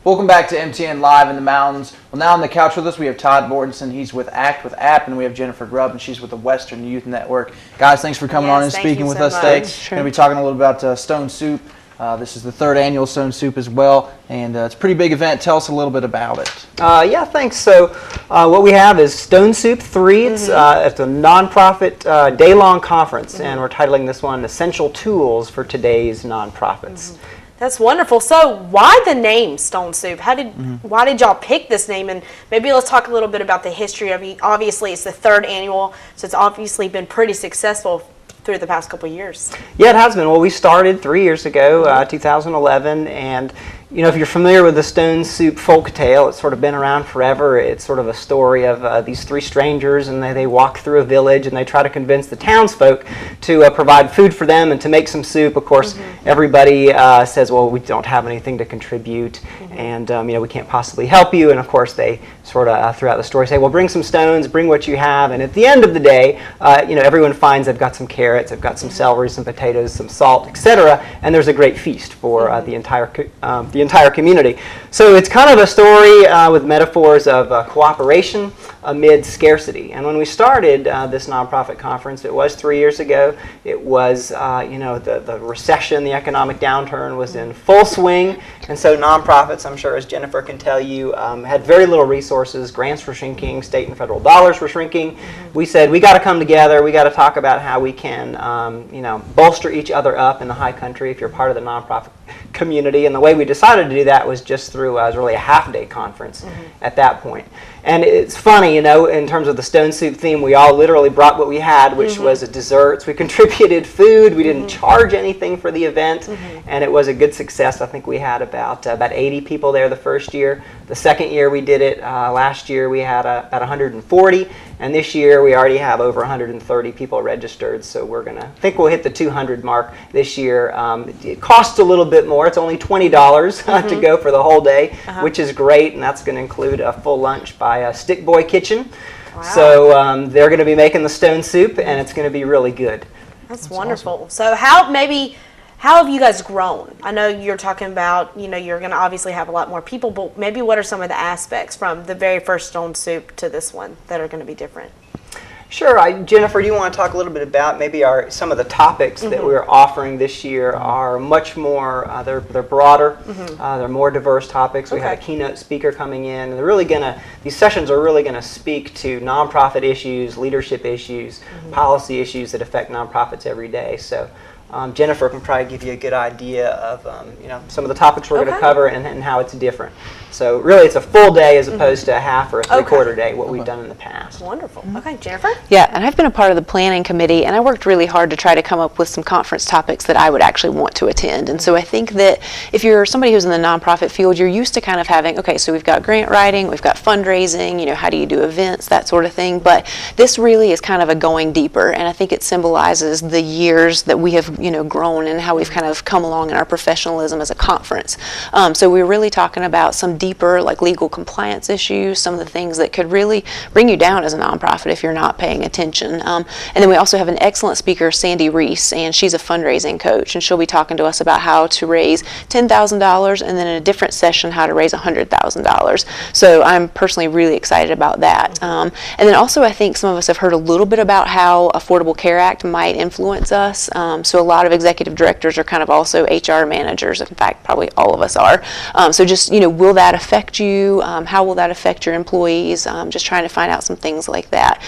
Welcome back to MTN Live in the Mountains. Well, now on the couch with us, we have Todd Mortensen. He's with ACT with App, and we have Jennifer Grubb, and she's with the Western Youth Network. Guys, thanks for coming on and speaking with us today. We're going to be talking a little about Stone Soup. This is the third annual Stone Soup as well, and it's a pretty big event. Tell us a little bit about it. Yeah, thanks. So what we have is Stone Soup 3. It's a nonprofit day-long conference, and we're titling this one Essential Tools for Today's Nonprofits. That's wonderful. So why the name Stone Soup? Why did y'all pick this name? And maybe let's talk a little bit about the history of it. Obviously, it's the third annual, so it's obviously been pretty successful through the past couple of years. Yeah, it has been. Well, we started 3 years ago, 2011, and you know, if you're familiar with the Stone Soup folk tale, it's sort of been around forever. It's sort of a story of these three strangers, and they walk through a village, and they try to convince the townsfolk to provide food for them and to make some soup. Of course, everybody says, well, we don't have anything to contribute, and you know, we can't possibly help you. And of course, they sort of throughout the story say, well, bring some stones, bring what you have. And at the end of the day, you know, everyone finds they've got some carrots, they've got some celery, some potatoes, some salt, etc. And there's a great feast for the entire community. So it's kind of a story with metaphors of cooperation amid scarcity. And when we started this nonprofit conference, it was 3 years ago. It was, you know, the recession, the economic downturn was in full swing. And so nonprofits, I'm sure as Jennifer can tell you, had very little resources. Grants were shrinking, state and federal dollars were shrinking. We said, we got to come together. We got to talk about how we can, you know, bolster each other up in the high country if you're part of the nonprofit community. And the way we decided to do that was just through really a half-day conference at that point. And it's funny, you know, in terms of the Stone Soup theme, we all literally brought what we had, which was desserts. We contributed food. We didn't charge anything for the event, and it was a good success. I think we had about 80 people there the first year. The second year we did it, last year we had about 140, and this year we already have over 130 people registered. So we're gonna think we'll hit the 200 mark this year. It costs a little bit more. It's only $20 to go for the whole day, which is great, and that's going to include a full lunch by Stick Boy Kitchen. Wow. So they're going to be making the Stone Soup, and it's going to be really good. That's wonderful. Awesome. So how have you guys grown? I know you're talking about, you know, you're going to obviously have a lot more people, but maybe what are some of the aspects from the very first Stone Soup to this one that are going to be different? Sure. Jennifer, do you want to talk a little bit about maybe some of the topics that we're offering this year are much more, they're broader, they're more diverse topics. We have a keynote speaker coming in, and they're really these sessions are really going to speak to nonprofit issues, leadership issues, policy issues that affect nonprofits every day. So Jennifer can probably give you a good idea of you know, some of the topics we're going to cover and how it's different. So really it's a full day as opposed to a half or a three-quarter day, what we've done in the past. Wonderful. Okay, Jennifer? Yeah, and I've been a part of the planning committee, and I worked really hard to try to come up with some conference topics that I would actually want to attend. And so I think that if you're somebody who's in the nonprofit field, you're used to kind of having, okay, so we've got grant writing, we've got fundraising, you know, how do you do events, that sort of thing. But this really is kind of a going deeper, and I think it symbolizes the years that we have, you know, grown and how we've kind of come along in our professionalism as a conference. So we're really talking about some deeper, like legal compliance issues, some of the things that could really bring you down as a nonprofit if you're not paying attention. And then we also have an excellent speaker, Sandy Reese, and she's a fundraising coach, and she'll be talking to us about how to raise $10,000, and then in a different session, how to raise $100,000. So I'm personally really excited about that. And then also I think some of us have heard a little bit about how Affordable Care Act might influence us. So a lot of executive directors are kind of also HR managers. In fact, probably all of us are. So just, you know, will that affect you? How will that affect your employees? Just trying to find out some things like that.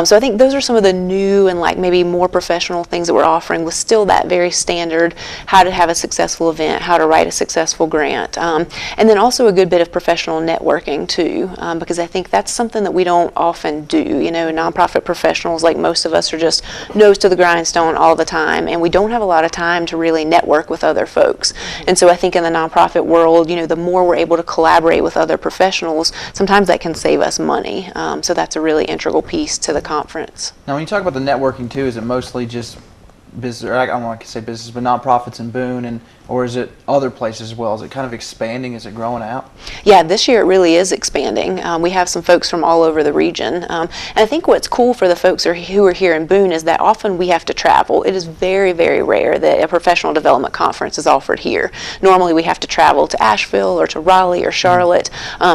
So I think those are some of the new and like maybe more professional things that we're offering, with still that very standard, how to have a successful event, how to write a successful grant. And then also a good bit of professional networking too, because I think that's something that we don't often do. You know, nonprofit professionals, like most of us, are just nose to the grindstone all the time, and we don't have a lot of time to really network with other folks. And so I think in the nonprofit world, you know, the more we're able to collaborate with other professionals, sometimes that can save us money. So that's a really integral piece to the conference. Now, when you talk about the networking too, is it mostly just business, or I don't want to say business, but nonprofits in Boone, and or is it other places as well? Is it kind of expanding? Is it growing out? Yeah, this year it really is expanding. We have some folks from all over the region. And I think what's cool for the folks who are here in Boone is that often we have to travel. It is very, very rare that a professional development conference is offered here. Normally we have to travel to Asheville or to Raleigh or Charlotte.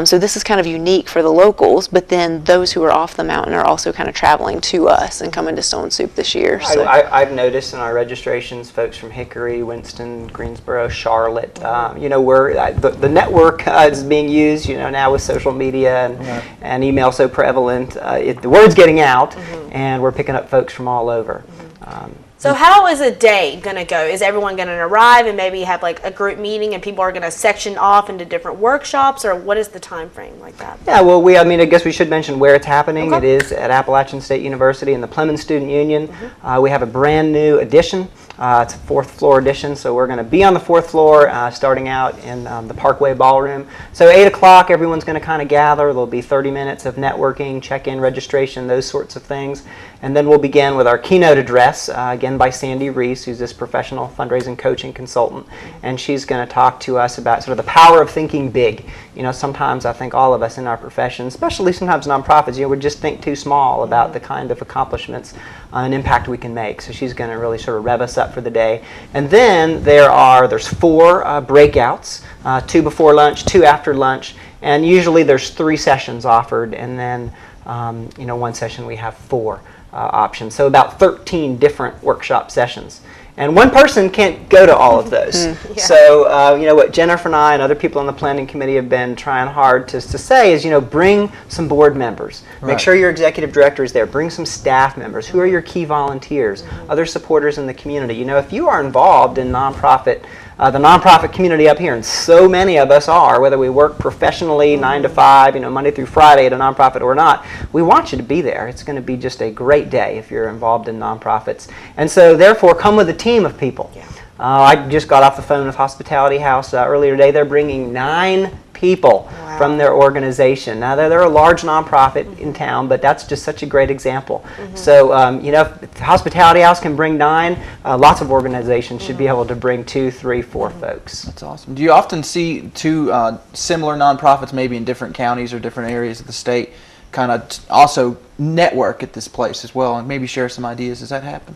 So this is kind of unique for the locals, but then those who are off the mountain are also kind of traveling to us and coming to Stone Soup this year. So. I've noticed in our registrations, folks from Hickory, Winston, Greensboro, Charlotte, where the network is being used, now with social media and email so prevalent. The word's getting out, and we're picking up folks from all over. So how is a day going to go? Is everyone going to arrive and maybe have like a group meeting and people are going to section off into different workshops, or what is the time frame like that? Yeah, well, I guess we should mention where it's happening. Okay. It is at Appalachian State University in the Plemmons Student Union. We have a brand new addition. It's a 4th floor addition, so we're going to be on the 4th floor starting out in the Parkway Ballroom. So 8 o'clock, everyone's going to kind of gather. There'll be 30 minutes of networking, check-in registration, those sorts of things. And then we'll begin with our keynote address, again by Sandy Reese, who's this professional fundraising coaching consultant. And she's going to talk to us about sort of the power of thinking big. Sometimes I think all of us in our profession, especially sometimes nonprofits, we just think too small about the kind of accomplishments and impact we can make. So she's going to really sort of rev us up for the day. And then there's 4 breakouts, 2 before lunch, 2 after lunch, and usually there's 3 sessions offered, and then 1 session we have 4 options. So about 13 different workshop sessions. And one person can't go to all of those. So, what Jennifer and I and other people on the planning committee have been trying hard to say is, bring some board members. Right. Make sure your executive director is there. Bring some staff members. Who are your key volunteers? Other supporters in the community. If you are involved in the nonprofit community up here, and so many of us are, whether we work professionally 9 to 5, Monday through Friday at a nonprofit or not, we want you to be there. It's going to be just a great day if you're involved in nonprofits. And so therefore, come with a team of people. Yeah. I just got off the phone with Hospitality House earlier today. They're bringing 9 people from their organization. Now, they're a large nonprofit in town, but that's just such a great example. So, if Hospitality House can bring 9, lots of organizations should be able to bring 2, 3, 4 folks. That's awesome. Do you often see 2 similar nonprofits, maybe in different counties or different areas of the state, kind of also network at this place as well and maybe share some ideas? Does that happen?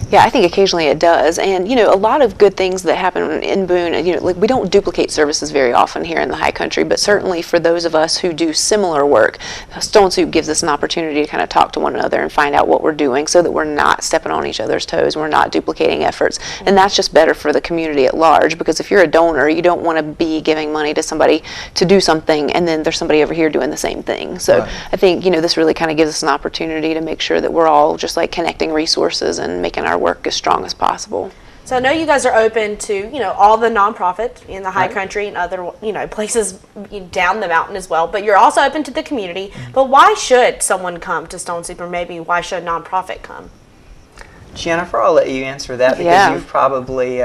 Yeah, I think occasionally it does. And, a lot of good things that happen in Boone, we don't duplicate services very often here in the High Country, but certainly for those of us who do similar work, Stone Soup gives us an opportunity to kind of talk to one another and find out what we're doing so that we're not stepping on each other's toes, we're not duplicating efforts. And that's just better for the community at large, because if you're a donor, you don't want to be giving money to somebody to do something and then there's somebody over here doing the same thing. So I think, this really kind of gives us an opportunity to make sure that we're all just like connecting resources and making our work as strong as possible. So I know you guys are open to, all the nonprofit in the High Country and other, places down the mountain as well, but you're also open to the community. But why should someone come to Stone Soup, or maybe why should a nonprofit come? Jennifer, I'll let you answer that because you've probably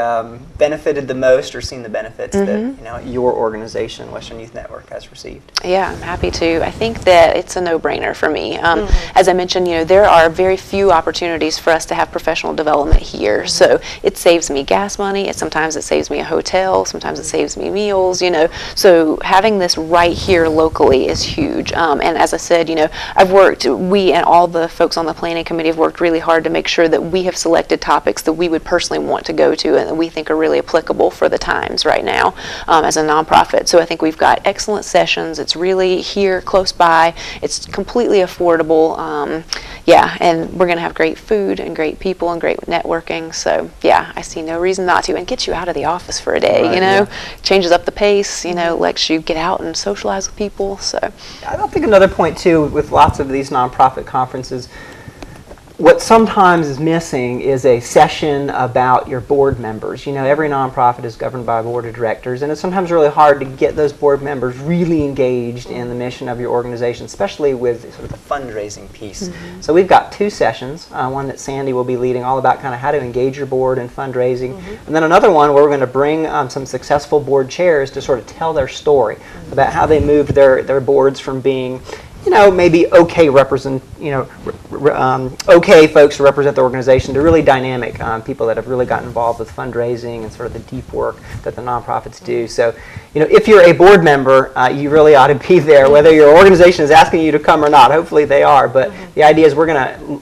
benefited the most or seen the benefits that your organization, Western Youth Network, has received. Yeah, I'm happy to. I think that it's a no-brainer for me. As I mentioned, there are very few opportunities for us to have professional development here. So it saves me gas money. Sometimes it saves me a hotel. Sometimes it saves me meals. So having this right here locally is huge. And as I said, we and all the folks on the planning committee have worked really hard to make sure that we have selected topics that we would personally want to go to and that we think are really applicable for the times right now as a nonprofit. So I think we've got excellent sessions. It's really here close by. It's completely affordable. And we're going to have great food and great people and great networking. So I see no reason not to, and get you out of the office for a day, changes up the pace, lets you get out and socialize with people. So I don't think another point too with lots of these nonprofit conferences, what sometimes is missing is a session about your board members. Every nonprofit is governed by a board of directors, and it's sometimes really hard to get those board members really engaged in the mission of your organization, especially with sort of the fundraising piece. So we've got 2 sessions, one that Sandy will be leading, all about kind of how to engage your board in fundraising, and then another one where we're going to bring some successful board chairs to sort of tell their story about how they moved their boards from being maybe okay okay folks to represent the organization, to really dynamic people that have really gotten involved with fundraising and sort of the deep work that the nonprofits do. So, if you're a board member, you really ought to be there, whether your organization is asking you to come or not. Hopefully they are, but the idea is we're going to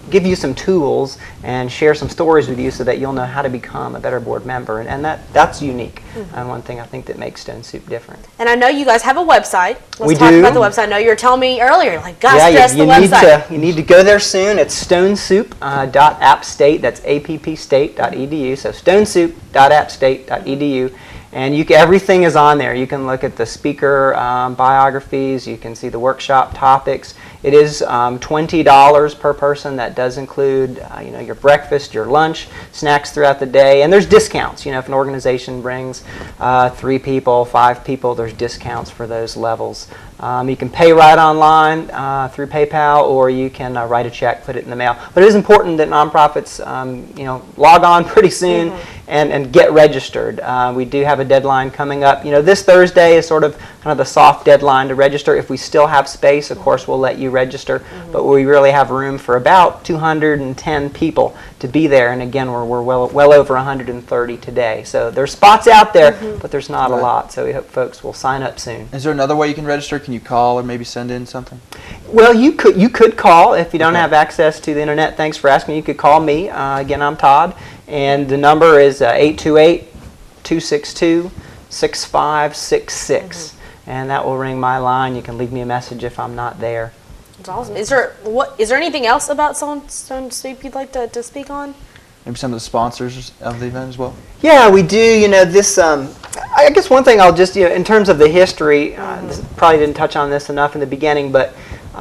give you some tools and share some stories with you so that you'll know how to become a better board member, and that's unique, and one thing I think that makes Stone Soup different. And I know you guys have a website. Let's talk about the website. I know you were telling me earlier, guys, stress the website. You need to go there soon. It's stonesoup.appstate. That's appstate.edu. So stonesoup.appstate.edu. And everything is on there. You can look at the speaker biographies. You can see the workshop topics. It is $20 per person. That does include your breakfast, your lunch, snacks throughout the day, and there's discounts. If an organization brings 3 people, 5 people, there's discounts for those levels. You can pay right online through PayPal, or you can write a check, put it in the mail. But it is important that nonprofits log on pretty soon and get registered. We do have a deadline coming up. This Thursday is sort of kind of the soft deadline to register. If we still have space, of course, we'll let you register. But we really have room for about 210 people to be there. And again, we're well over 130 today. So there's spots out there, but there's not a lot. So we hope folks will sign up soon. Is there another way you can register? Can you call or maybe send in something? Well, you could call if you don't have access to the internet. Thanks for asking. You could call me. Again, I'm Todd, and the number is 828-262-6566, and that will ring my line. You can leave me a message if I'm not there. That's awesome. Is there anything else about Stone Soup you'd like to speak on? Maybe some of the sponsors of the event as well? Yeah, we do. This, I guess one thing I'll just, in terms of the history, probably didn't touch on this enough in the beginning, but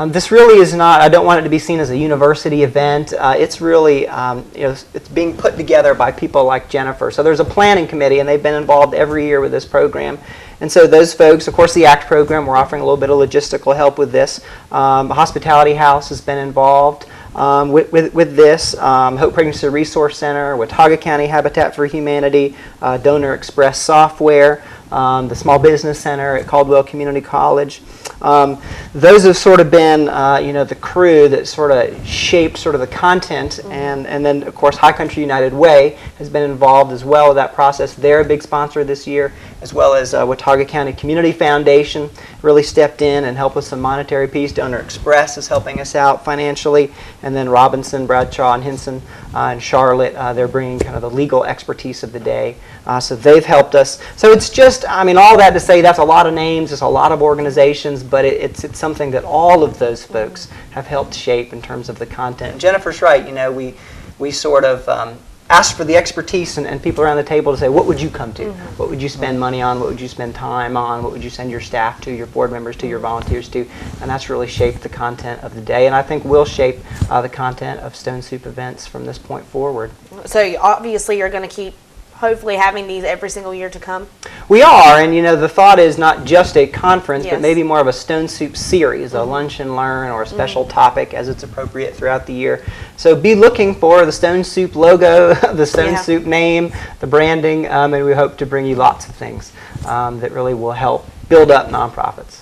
this really is not, I don't want it to be seen as a university event. It's really, it's being put together by people like Jennifer. So there's a planning committee, and they've been involved every year with this program. And so those folks, of course, the ACT program, we're offering a little bit of logistical help with this. Hospitality House has been involved with this. Hope Pregnancy Resource Center, Watauga County Habitat for Humanity, Donor Express Software, the Small Business Center at Caldwell Community College. Those have sort of been, the crew that sort of shaped sort of the content, and then, of course, High Country United Way has been involved as well with that process. They're a big sponsor this year, as well as Watauga County Community Foundation really stepped in and helped with some monetary piece. Donor Express is helping us out financially, and then Robinson, Bradshaw, and Hinson and Charlotte, they're bringing kind of the legal expertise of the day. So they've helped us. So it's just, all that to say that's a lot of names, it's a lot of organizations, but it's something that all of those folks have helped shape in terms of the content. And Jennifer's right, we sort of ask for the expertise and people around the table to say, what would you come to? What would you spend money on? What would you spend time on? What would you send your staff to, your board members to, your volunteers to? And that's really shaped the content of the day, and I think will shape the content of Stone Soup events from this point forward. So obviously you're going to keep hopefully having these every single year to come? We are, and the thought is not just a conference, but maybe more of a Stone Soup series, a lunch and learn or a special topic as it's appropriate throughout the year. So be looking for the Stone Soup logo, the Stone Soup name, the branding, and we hope to bring you lots of things that really will help build up nonprofits.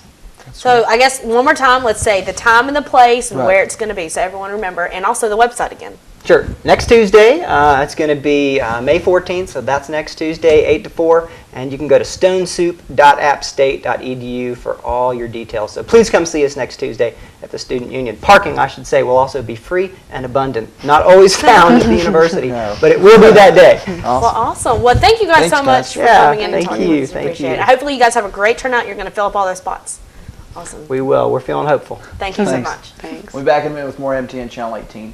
So I guess one more time, let's say the time and the place and where it's going to be, so everyone remember, and also the website again. Sure. Next Tuesday, it's going to be May 14th, so that's next Tuesday, 8 to 4, and you can go to stonesoup.appstate.edu for all your details. So please come see us next Tuesday at the Student Union. Parking, I should say, will also be free and abundant. Not always found at the university, but it will be that day. Awesome. Well, awesome. Well, thank you guys so much for coming in and talking to us. Appreciate it. Hopefully you guys have a great turnout. You're going to fill up all those spots. Awesome. We will. We're feeling hopeful. Thank you so much. Thanks. We'll be back in a minute with more MTN Channel 18.